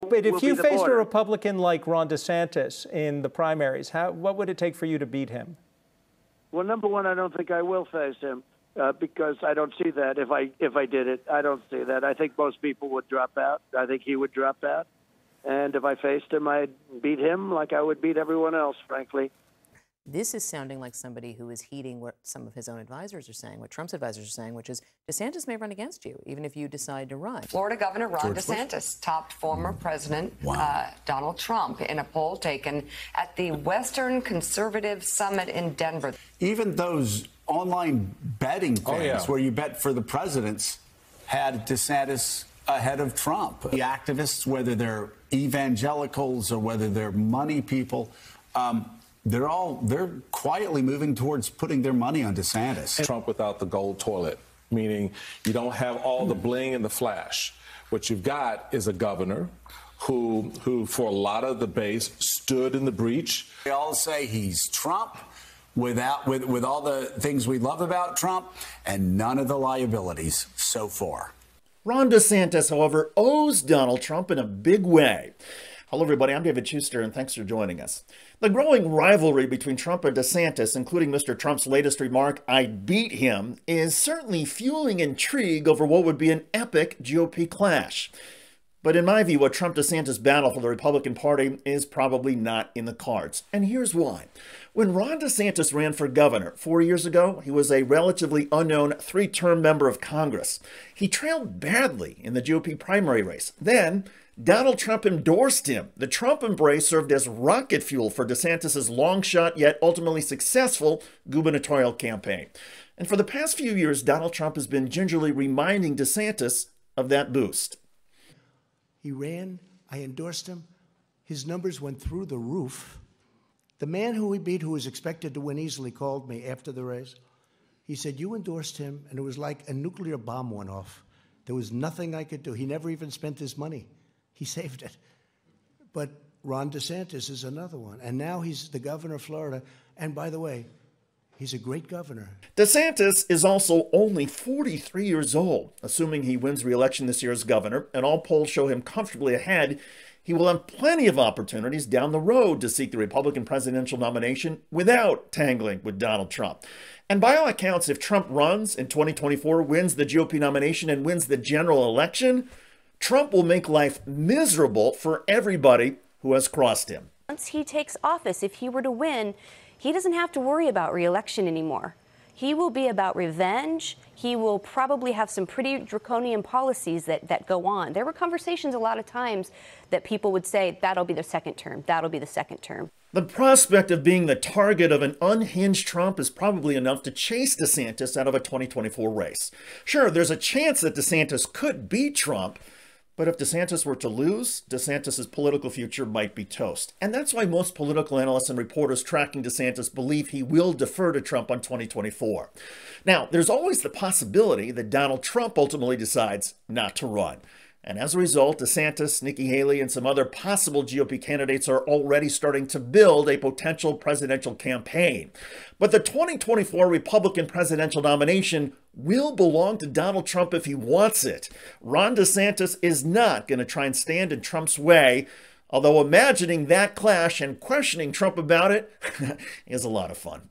But if you the faced a border. Republican like Ron DeSantis in the primaries, what would it take for you to beat him? Well, number one, I don't think I will face him because I don't see that. If I did it, I don't see that. I think most people would drop out. I think he would drop out. And if I faced him, I'd beat him like I would beat everyone else, frankly. This is sounding like somebody who is heeding what some of his own advisors are saying, what Trump's advisors are saying, which is DeSantis may run against you, even if you decide to run. Florida Governor Ron DeSantis topped former President Donald Trump in a poll taken at the Western Conservative Summit in Denver. Even those online betting things where you bet for the presidents had DeSantis ahead of Trump. The activists, whether they're evangelicals or whether they're money people, they're quietly moving towards putting their money on DeSantis. Trump without the gold toilet, meaning you don't have all the bling and the flash. What you've got is a governor who for a lot of the base stood in the breach. They all say he's Trump with all the things we love about Trump and none of the liabilities so far. Ron DeSantis, however, owes Donald Trump in a big way. Hello, everybody. I'm David Shuster, and thanks for joining us. The growing rivalry between Trump and DeSantis, including Mr. Trump's latest remark, "I beat him," is certainly fueling intrigue over what would be an epic GOP clash. But in my view, a Trump-DeSantis battle for the Republican Party is probably not in the cards. And here's why. When Ron DeSantis ran for governor 4 years ago, he was a relatively unknown three-term member of Congress. He trailed badly in the GOP primary race. Then, Donald Trump endorsed him. The Trump embrace served as rocket fuel for DeSantis' long-shot yet ultimately successful gubernatorial campaign. And for the past few years, Donald Trump has been gingerly reminding DeSantis of that boost. He ran, I endorsed him, his numbers went through the roof. The man who he beat, who was expected to win easily, called me after the race. He said, "You endorsed him, and it was like a nuclear bomb went off. There was nothing I could do." He never even spent his money. He saved it. But Ron DeSantis is another one. And now he's the governor of Florida. And by the way, he's a great governor. DeSantis is also only 43 years old. Assuming he wins re-election this year as governor, and all polls show him comfortably ahead, he will have plenty of opportunities down the road to seek the Republican presidential nomination without tangling with Donald Trump. And by all accounts, if Trump runs in 2024, wins the GOP nomination, and wins the general election, Trump will make life miserable for everybody who has crossed him. Once he takes office, if he were to win, he doesn't have to worry about re-election anymore. He will be about revenge. He will probably have some pretty draconian policies that go on. There were conversations a lot of times that people would say, that'll be the second term, that'll be the second term. The prospect of being the target of an unhinged Trump is probably enough to chase DeSantis out of a 2024 race. Sure, there's a chance that DeSantis could beat Trump, but if DeSantis were to lose, DeSantis' political future might be toast. And that's why most political analysts and reporters tracking DeSantis believe he will defer to Trump on 2024. Now, there's always the possibility that Donald Trump ultimately decides not to run. And as a result, DeSantis, Nikki Haley, and some other possible GOP candidates are already starting to build a potential presidential campaign. But the 2024 Republican presidential nomination will belong to Donald Trump if he wants it. Ron DeSantis is not going to try and stand in Trump's way, although imagining that clash and questioning Trump about it is a lot of fun.